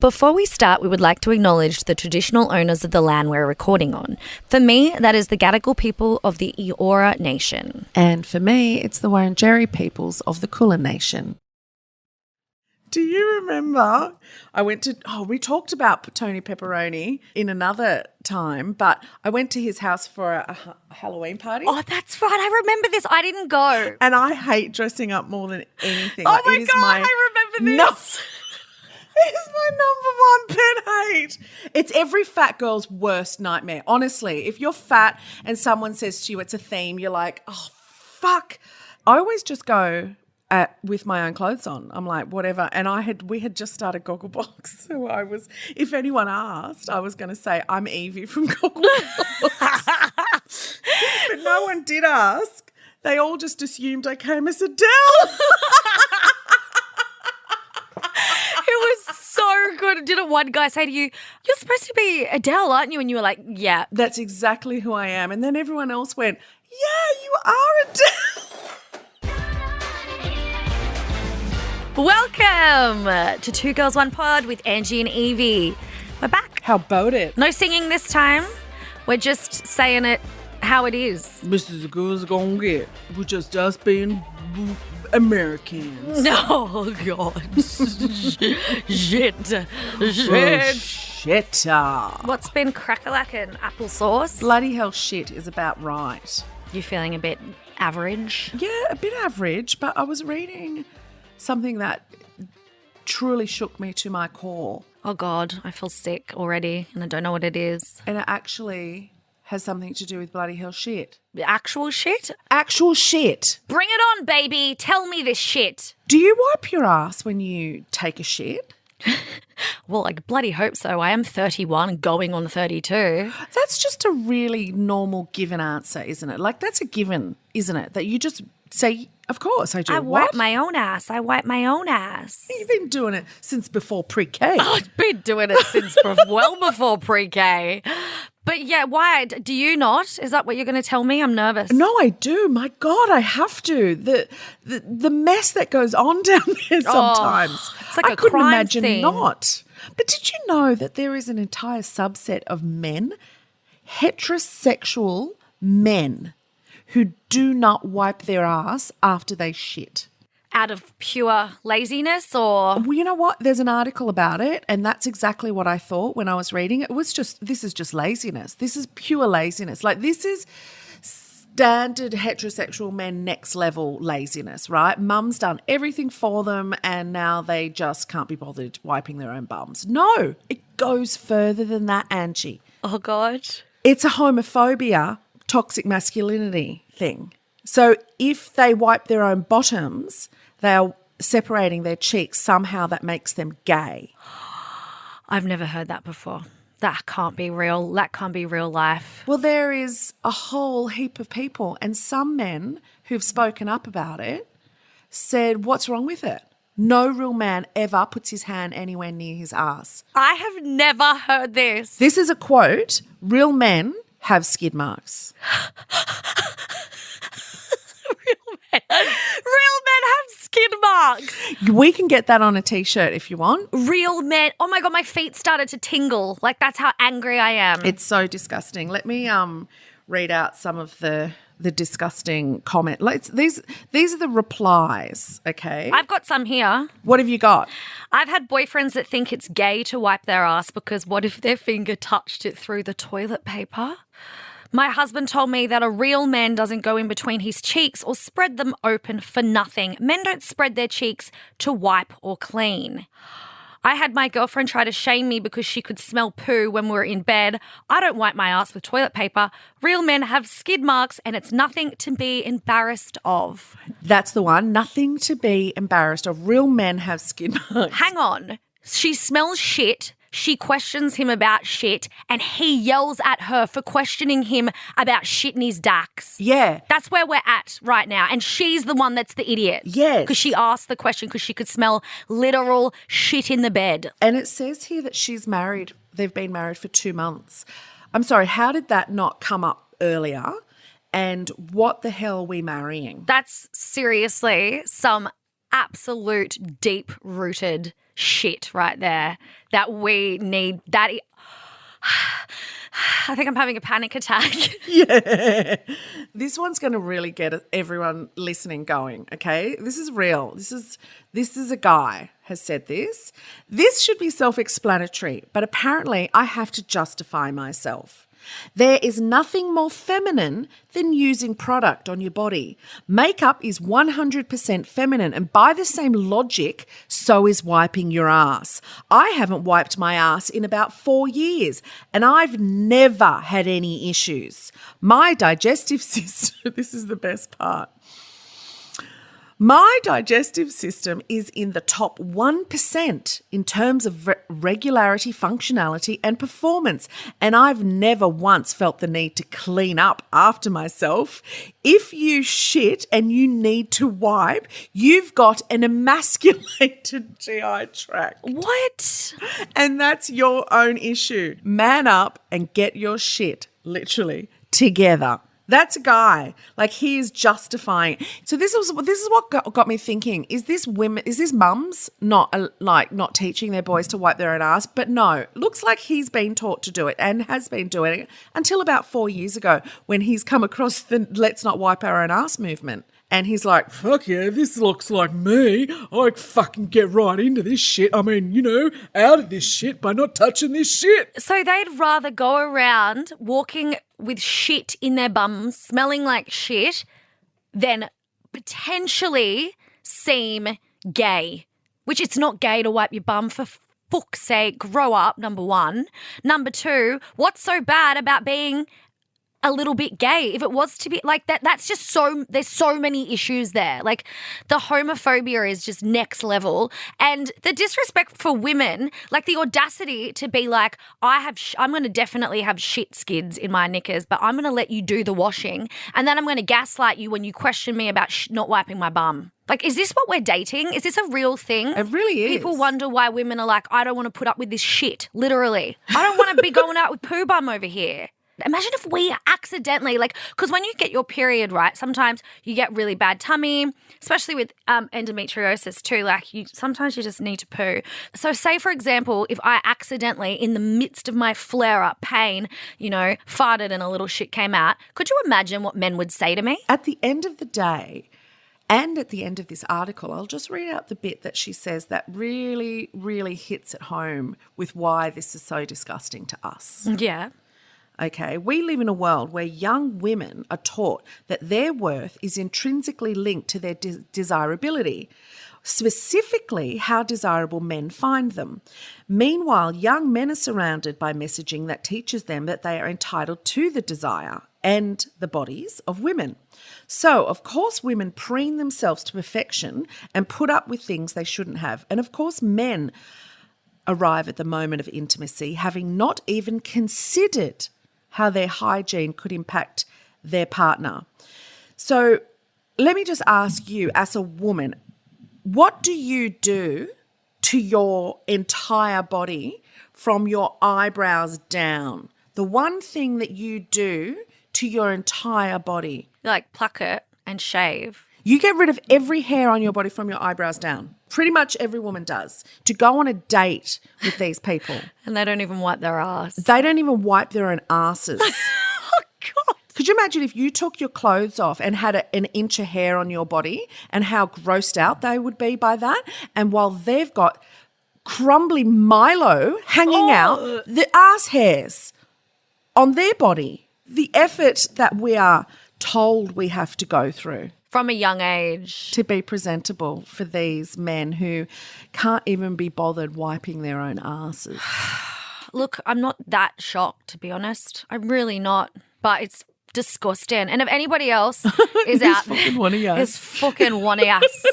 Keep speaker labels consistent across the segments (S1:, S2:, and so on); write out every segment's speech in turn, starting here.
S1: Before we start, we would like to acknowledge the traditional owners of the land we're recording on. For me, that is the Gadigal people of the Eora Nation.
S2: And for me, it's the Wurundjeri peoples of the Kulin Nation. Do you remember we talked about Tony Pepperoni in another time, but I went to his house for a Halloween party.
S1: Oh, that's right. I remember this. I didn't go.
S2: And I hate dressing up more than anything.
S1: Oh, my God, I remember this.
S2: It is my number one pet hate. It's every fat girl's worst nightmare. Honestly, if you're fat and someone says to you it's a theme, you're like, oh, fuck. I always just go with my own clothes on. I'm like, whatever. And we had just started Gogglebox. So if anyone asked, I was going to say, I'm Yvie from Gogglebox. But no one did ask. They all just assumed I came as Adele.
S1: It was so good. Didn't one guy say to you, you're supposed to be Adele, aren't you? And you were like, yeah.
S2: That's exactly who I am. And then everyone else went, yeah, you are Adele.
S1: Welcome to Two Girls, One Pod with Angie and Yvie. We're back.
S2: How about it?
S1: No singing this time. We're just saying it how it is.
S2: This is as good as it's going to get. We're just us being Americans.
S1: Oh, God. Shit. What's been crack-a-lackin'? Applesauce?
S2: Bloody hell shit is about right.
S1: You feeling a bit average?
S2: Yeah, a bit average, but I was reading something that truly shook me to my core.
S1: Oh, God, I feel sick already and I don't know what it is.
S2: And it actually has something to do with bloody hell shit.
S1: The actual shit?
S2: Actual shit.
S1: Bring it on, baby. Tell me this shit.
S2: Do you wipe your ass when you take a shit?
S1: Well, I bloody hope so. I am 31 going on 32.
S2: That's just a really normal given answer, isn't it? Like, that's a given, isn't it? That you just say, of course I do.
S1: I wipe my own ass.
S2: You've been doing it since before pre-K.
S1: Oh, I've been doing it since well before pre-K. But yeah, why? Do you not? Is that what you're going to tell me? I'm nervous.
S2: No, I do. My God, I have to. The mess that goes on down there sometimes.
S1: It's like
S2: I
S1: a
S2: couldn't
S1: crime
S2: imagine
S1: scene.
S2: not. But did you know that there is an entire subset of men, heterosexual men, who do not wipe their ass after they shit?
S1: Out of pure laziness or?
S2: Well, you know what? There's an article about it, and that's exactly what I thought when I was reading it. This is just laziness. This is pure laziness. Like, this is standard heterosexual men next level laziness, right? Mum's done everything for them and now they just can't be bothered wiping their own bums. No, it goes further than that, Angie.
S1: Oh, God.
S2: It's a homophobia, toxic masculinity thing. So if they wipe their own bottoms, they are separating their cheeks. Somehow that makes them gay.
S1: I've never heard that before. That can't be real. That can't be real life.
S2: Well, there is a whole heap of people, and some men who've spoken up about it said, what's wrong with it? No real man ever puts his hand anywhere near his ass.
S1: I have never heard this.
S2: This is a quote. Real men have skid marks.
S1: Real men have skid marks.
S2: We can get that on a T-shirt if you want.
S1: Real men. Oh, my God, my feet started to tingle. Like, that's how angry I am.
S2: It's so disgusting. Let me read out some of the disgusting comment. These are the replies, okay?
S1: I've got some here.
S2: What have you got?
S1: I've had boyfriends that think it's gay to wipe their ass because what if their finger touched it through the toilet paper? My husband told me that a real man doesn't go in between his cheeks or spread them open for nothing. Men don't spread their cheeks to wipe or clean. I had my girlfriend try to shame me because she could smell poo when we were in bed. I don't wipe my ass with toilet paper. Real men have skid marks and it's nothing to be embarrassed of.
S2: That's the one. Nothing to be embarrassed of. Real men have skid marks.
S1: Hang on. She smells shit. She questions him about shit and he yells at her for questioning him about shit in his dacks.
S2: Yeah.
S1: That's where we're at right now. And she's the one that's the idiot.
S2: Yes.
S1: Because she asked the question because she could smell literal shit in the bed.
S2: And it says here that she's married. They've been married for 2 months. I'm sorry, how did that not come up earlier? And what the hell are we marrying?
S1: That's seriously some absolute deep-rooted shit right there that we need. I think I'm having a panic attack.
S2: Yeah. This one's going to really get everyone listening going, okay? This is real. This is a guy has said this. This should be self-explanatory, but apparently I have to justify myself. There is nothing more feminine than using product on your body. Makeup is 100% feminine, and by the same logic, so is wiping your ass. I haven't wiped my ass in about 4 years, and I've never had any issues. My digestive system, this is the best part. My digestive system is in the top 1% in terms of regularity, functionality, and performance, and I've never once felt the need to clean up after myself. If you shit and you need to wipe, you've got an emasculated GI tract.
S1: What?
S2: And that's your own issue. Man up and get your shit, literally, together. That's a guy. Like, he is justifying. So this is what got me thinking. Is this mums not teaching their boys to wipe their own ass? But no, looks like he's been taught to do it and has been doing it until about 4 years ago when he's come across the let's not wipe our own ass movement. And he's like, fuck yeah, this looks like me. I fucking get right into this shit. I mean, out of this shit by not touching this shit.
S1: So they'd rather go around walking with shit in their bums, smelling like shit, than potentially seem gay, which it's not gay to wipe your bum, for fuck's sake. Grow up, number one. Number two, what's so bad about being a little bit gay? If it was to be like that, that's just there's so many issues there. Like, the homophobia is just next level, and the disrespect for women, like the audacity to be like, I'm going to definitely have shit skids in my knickers, but I'm going to let you do the washing, and then I'm going to gaslight you when you question me about not wiping my bum. Like, is this what we're dating? Is this a real thing?
S2: It really is.
S1: People wonder why women are like, I don't want to put up with this shit, literally. I don't want to be going out with poo bum over here. Imagine if we accidentally, because when you get your period, right, sometimes you get really bad tummy, especially with endometriosis too. Sometimes you just need to poo. So say, for example, if I accidentally, in the midst of my flare-up pain, farted and a little shit came out, could you imagine what men would say to me?
S2: At the end of the day, and at the end of this article, I'll just read out the bit that she says that really, really hits at home with why this is so disgusting to us.
S1: Yeah.
S2: Okay, we live in a world where young women are taught that their worth is intrinsically linked to their desirability, specifically how desirable men find them. Meanwhile, young men are surrounded by messaging that teaches them that they are entitled to the desire and the bodies of women. So, of course, women preen themselves to perfection and put up with things they shouldn't have. And, of course, men arrive at the moment of intimacy having not even considered how their hygiene could impact their partner. So let me just ask you, as a woman, what do you do to your entire body from your eyebrows down? The one thing that you do to your entire body.
S1: Like, pluck it and shave.
S2: You get rid of every hair on your body from your eyebrows down. Pretty much every woman does. To go on a date with these people.
S1: And they don't even wipe their ass.
S2: They don't even wipe their own asses.
S1: Oh, God.
S2: Could you imagine if you took your clothes off and had an inch of hair on your body and how grossed out they would be by that? And while they've got crumbly Milo hanging out, the ass hairs on their body. The effort that we are told we have to go through.
S1: From a young age.
S2: To be presentable for these men who can't even be bothered wiping their own asses.
S1: Look, I'm not that shocked, to be honest. I'm really not. But it's disgusting. And if anybody else is out there, it's fucking one of us.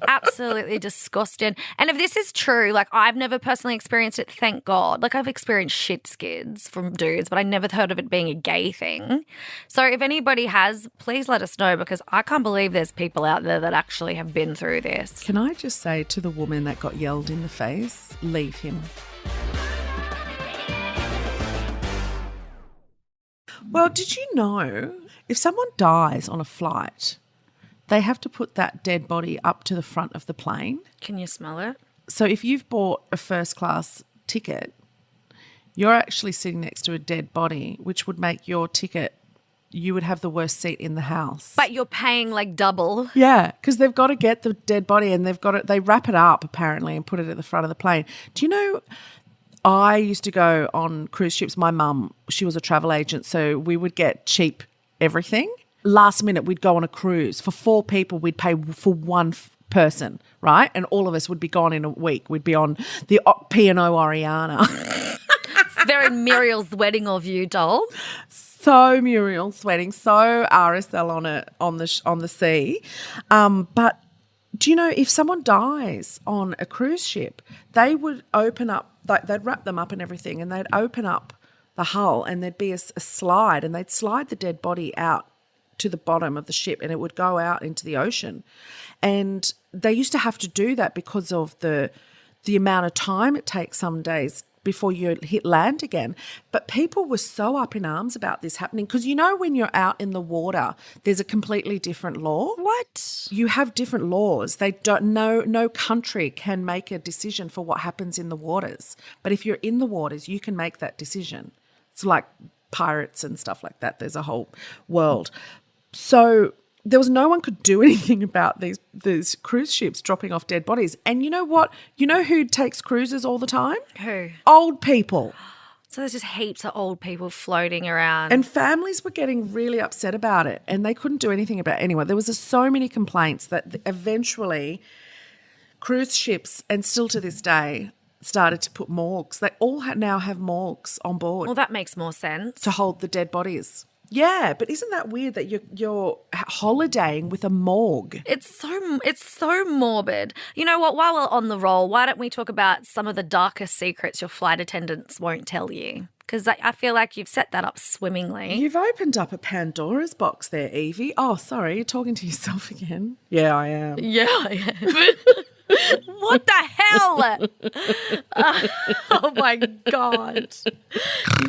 S1: Absolutely disgusting. And if this is true, like, I've never personally experienced it, thank God. Like, I've experienced shit skids from dudes, but I never heard of it being a gay thing. So if anybody has, please let us know, because I can't believe there's people out there that actually have been through this.
S2: Can I just say to the woman that got yelled in the face, leave him. Well, did you know if someone dies on a flight, they have to put that dead body up to the front of the plane.
S1: Can you smell it?
S2: So if you've bought a first class ticket, you're actually sitting next to a dead body, which would make your ticket, you would have the worst seat in the house.
S1: But you're paying like double.
S2: Yeah, because they've got to get the dead body and they wrap it up apparently and put it at the front of the plane. Do you know, I used to go on cruise ships. My mum, she was a travel agent, so we would get cheap everything. Last minute, we'd go on a cruise. For 4 people, we'd pay for one person, right? And all of us would be gone in a week. We'd be on the P&O Oriana.
S1: Very Muriel's wedding of you, doll.
S2: So Muriel sweating, so RSL on the sea. But do you know, if someone dies on a cruise ship, they would open up, they'd wrap them up and everything, and they'd open up the hull and there'd be a slide, and they'd slide the dead body out to the bottom of the ship and it would go out into the ocean. And they used to have to do that because of the amount of time it takes some days before you hit land again. But people were so up in arms about this happening because, you know, when you're out in the water, there's a completely different law.
S1: What?
S2: You have different laws. They don't. No country can make a decision for what happens in the waters. But if you're in the waters, you can make that decision. It's like pirates and stuff like that. There's a whole world. So there was no one could do anything about these cruise ships dropping off dead bodies. And you know what? You know who takes cruises all the time?
S1: Who?
S2: Old people.
S1: So there's just heaps of old people floating around.
S2: And families were getting really upset about it and they couldn't do anything about it anyway. There was so many complaints that eventually cruise ships, and still to this day, started to put morgues. They all now have morgues on board.
S1: Well, that makes more sense.
S2: To hold the dead bodies. Yeah, but isn't that weird that you're holidaying with a morgue? It's
S1: so morbid. You know what? While we're on the roll, why don't we talk about some of the darkest secrets your flight attendants won't tell you? Because I feel like you've set that up swimmingly.
S2: You've opened up a Pandora's box there, Yvie. Oh, sorry, you're talking to yourself again. Yeah, I am.
S1: Yeah, I am. What the hell? Oh my God.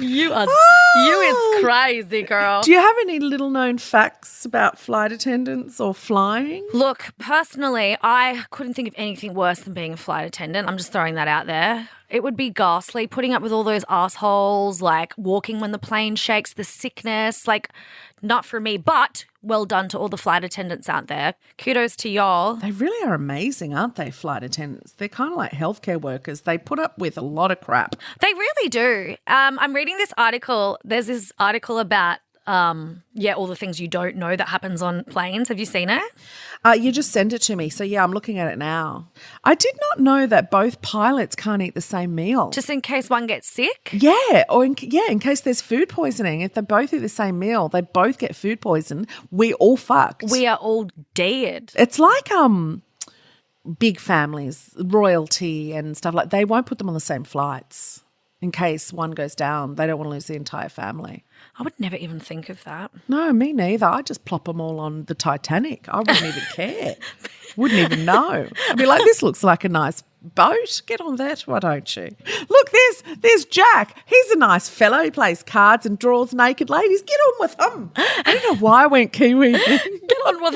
S1: You is crazy, girl.
S2: Do you have any little known facts about flight attendants or flying?
S1: Look, personally, I couldn't think of anything worse than being a flight attendant. I'm just throwing that out there. It would be ghastly putting up with all those assholes, like walking when the plane shakes, the sickness, like not for me, but well done to all the flight attendants out there. Kudos to y'all.
S2: They really are amazing, aren't they, flight attendants? They're kind of like healthcare workers. They put up with a lot of crap.
S1: They really do. I'm reading this article. There's this article about all the things you don't know that happens on planes. Have you seen it?
S2: You just sent it to me. So, yeah, I'm looking at it now. I did not know that both pilots can't eat the same meal.
S1: Just in case one gets sick?
S2: Yeah, or in case there's food poisoning. If they both eat the same meal, they both get food poison, we all fucked.
S1: We are all dead.
S2: It's like big families, royalty and stuff like they won't put them on the same flights. In case one goes down, they don't want to lose the entire family.
S1: I would never even think of that.
S2: No, me neither. I'd just plop them all on the Titanic. I wouldn't even care. Wouldn't even know. I'd be like, this looks like a nice boat. Get on that, why don't you? Look, there's Jack. He's a nice fellow. He plays cards and draws naked ladies. Get on with him. I don't know why I went Kiwi.
S1: Get on with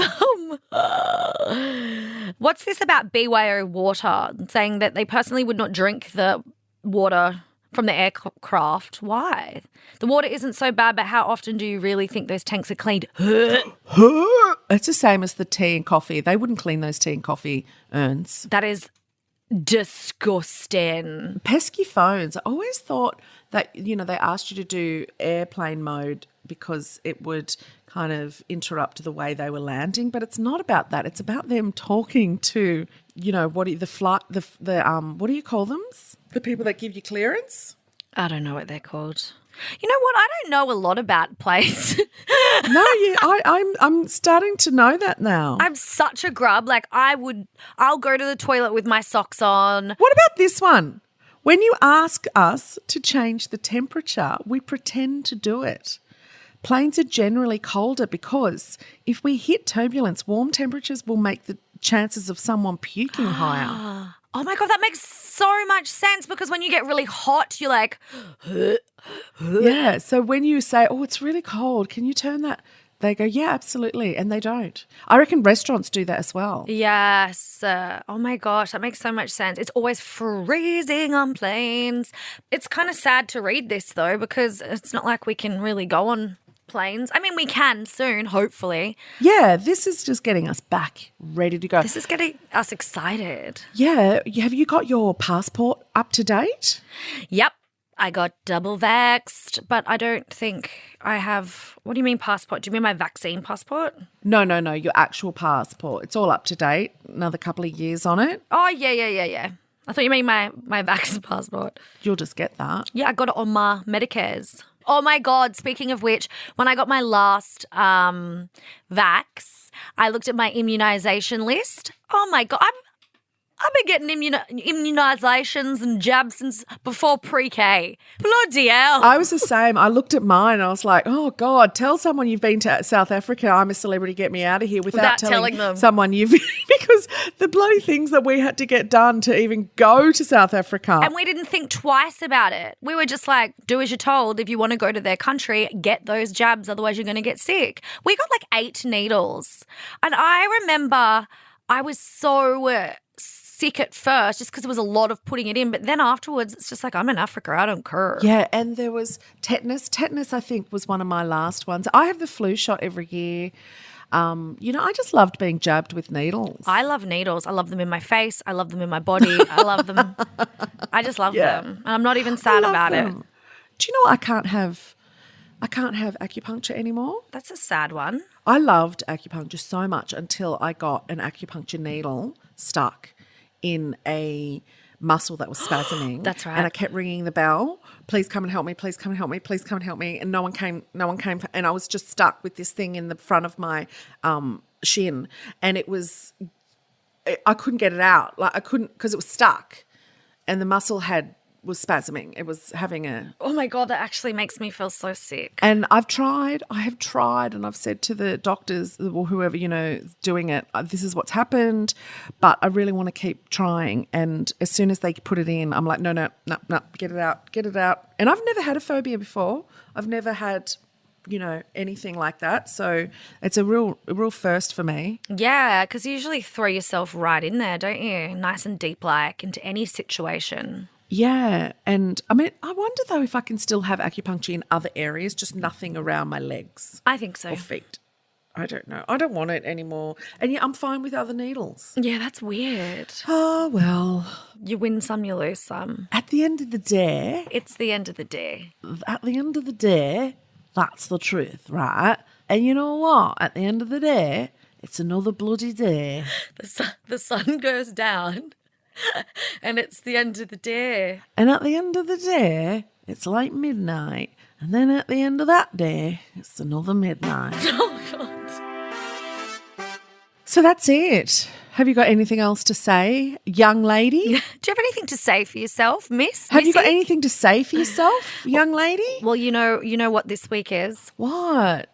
S1: him. What's this about BYO water, saying that they personally would not drink the water from the aircraft? Why? The water isn't so bad, but how often do you really think those tanks are cleaned?
S2: It's the same as the tea and coffee. They wouldn't clean those tea and coffee urns.
S1: That is disgusting.
S2: Pesky phones. I always thought that, they asked you to do airplane mode because it would kind of interrupt the way they were landing, but it's not about that. It's about them talking to, what do you call them? The people that give you clearance?
S1: I don't know what they're called. You know what? I don't know a lot about planes.
S2: No, I'm starting to know that now.
S1: I'm such a grub. Like I'll go to the toilet with my socks on.
S2: What about this one? When you ask us to change the temperature, we pretend to do it. Planes are generally colder because if we hit turbulence, warm temperatures will make the chances of someone puking higher.
S1: Oh my God, that makes so much sense because when you get really hot, you're like,
S2: Yeah, so when you say, oh, it's really cold, can you turn that They go, yeah, absolutely. And they don't. I reckon restaurants do that as well.
S1: Yes. Oh my gosh, that makes so much sense. It's always freezing on planes. It's kind of sad to read this though, because it's not like we can really go on planes. I mean, we can soon, hopefully.
S2: Yeah, this is just getting us back ready to go.
S1: This is getting us excited.
S2: Yeah. Have you got your passport up to date?
S1: Yep. I got double vaxxed, but I don't think I have. What do you mean passport? Do you mean my vaccine passport?
S2: No, your actual passport. It's all up to date. Another couple of years on it.
S1: Oh, yeah. I thought you mean my vaccine passport.
S2: You'll just get that.
S1: Yeah, I got it on my Medicares. Oh, my God. Speaking of which, when I got my last vax, I looked at my immunisation list. Oh, my God. I've been getting immunisations and jabs since before pre-K. Bloody hell.
S2: I was the same. I looked at mine. I was like, oh, God, tell someone you've been to South Africa. I'm a celebrity. Get me out of here without telling
S1: them.
S2: Someone you've been. Because the bloody things that we had to get done to even go to South Africa.
S1: And we didn't think twice about it. We were just like, do as you're told. If you want to go to their country, get those jabs. Otherwise, you're going to get sick. We got like 8 needles. And I remember I was so sick at first just because there was a lot of putting it in. But then afterwards, it's just like, I'm in Africa. I don't care.
S2: Yeah, and there was tetanus. Tetanus, I think, was one of my last ones. I have the flu shot every year. I just loved being jabbed with needles.
S1: I love needles. I love them in my face. I love them in my body. I love them. I just love them. And I'm not even sad about it.
S2: Do you know what? I can't have acupuncture anymore.
S1: That's a sad one.
S2: I loved acupuncture so much until I got an acupuncture needle stuck in a muscle that was spasming.
S1: That's right.
S2: And I kept ringing the bell. Please come and help me. Please come and help me. Please come and help me. And no one came. And I was just stuck with this thing in the front of my shin. And I couldn't get it out. Like I couldn't, because it was stuck and the muscle was spasming. It was having a...
S1: Oh, my God, that actually makes me feel so sick.
S2: And I have tried and I've said to the doctors or whoever, is doing it, this is what's happened, but I really want to keep trying. And as soon as they put it in, I'm like, no, get it out. And I've never had a phobia before. I've never had, anything like that. So it's a real first for me.
S1: Yeah, because you usually throw yourself right in there, don't you? Nice and deep like into any situation.
S2: Yeah, and I mean, I wonder though if I can still have acupuncture in other areas, just nothing around my legs.
S1: I think so.
S2: Or feet. I don't know. I don't want it anymore. And yeah, I'm fine with other needles.
S1: Yeah, that's weird.
S2: Oh, well.
S1: You win some, you lose some.
S2: At the end of the day.
S1: It's the end of the day.
S2: At the end of the day, that's the truth, right? And you know what? At the end of the day, it's another bloody day.
S1: The sun goes down. And it's the end of the day.
S2: And at the end of the day, it's like midnight. And then at the end of that day, it's another midnight.
S1: Oh, God.
S2: So that's it. Have you got anything else to say, young lady?
S1: Do you have anything to say for yourself, miss?
S2: Have you got anything to say for yourself, young lady?
S1: Well, you know what this week is?
S2: What?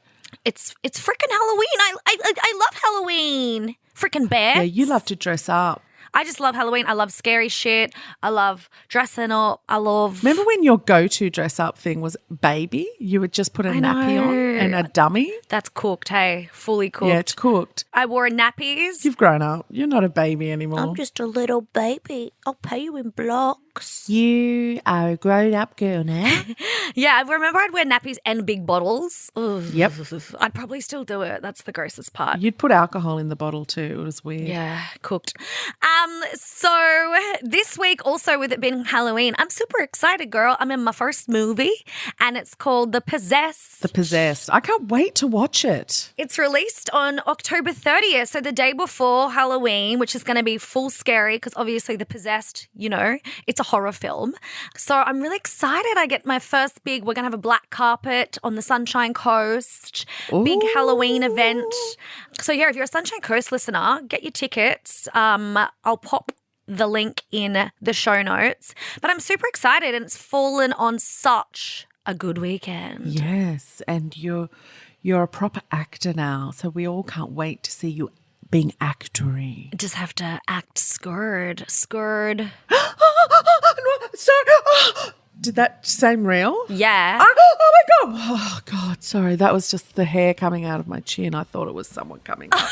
S1: It's frickin' Halloween. I love Halloween. Frickin' bear.
S2: Yeah, you love to dress up.
S1: I just love Halloween. I love scary shit. I love dressing up.
S2: Remember when your go-to dress up thing was baby? You would just put a nappy on and a dummy?
S1: That's cooked, hey. Fully cooked.
S2: Yeah, it's cooked.
S1: I wore nappies.
S2: You've grown up. You're not a baby anymore.
S1: I'm just a little baby. I'll pay you in blocks.
S2: You are a grown-up girl now.
S1: Yeah, I remember I'd wear nappies and big bottles. Ugh.
S2: Yep.
S1: I'd probably still do it. That's the grossest part.
S2: You'd put alcohol in the bottle too. It was weird.
S1: Yeah, cooked. So this week also with it being Halloween, I'm super excited, girl. I'm in my first movie and it's called The Possessed.
S2: The Possessed. I can't wait to watch it.
S1: It's released on October 30th, so the day before Halloween, which is going to be full scary because obviously The Possessed, it's a horror film. So I'm really excited. I get my first we're going to have a black carpet on the Sunshine Coast, big Halloween event. So yeah, if you're a Sunshine Coast listener, get your tickets. I'll pop the link in the show notes. But I'm super excited and it's fallen on such a good weekend.
S2: Yes, and you're a proper actor now, so we all can't wait to see you being actory.
S1: Just have to act scared.
S2: Sorry. Did that seem real?
S1: Yeah.
S2: Oh my God. Oh God, sorry. That was just the hair coming out of my chin. I thought it was someone coming up.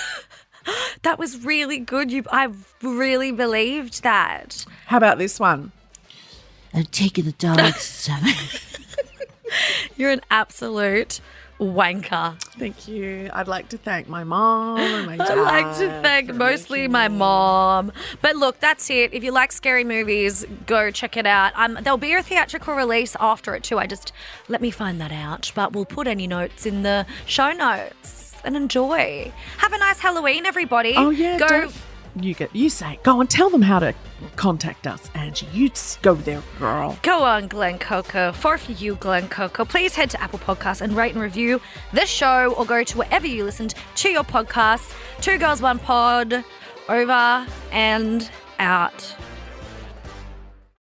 S1: That was really good. I really believed that.
S2: How about this one?
S3: I'm taking the dogs.
S1: You're an absolute wanker.
S2: Thank you. I'd like to thank my mom and my dad.
S1: I like to thank mostly my mom. But look, that's it. If you like scary movies, go check it out. There'll be a theatrical release after it too. Let me find that out. But we'll put any notes in the show notes and enjoy. Have a nice Halloween, everybody.
S2: Oh, yeah.
S1: Go.
S2: You say, go and tell them how to contact us, Angie. You go there, girl.
S1: Go on, Glen Coco. For you, Glen Coco, please head to Apple Podcasts and rate and review this show or go to wherever you listened to your podcast. 2 Girls, 1 Pod. Over and out.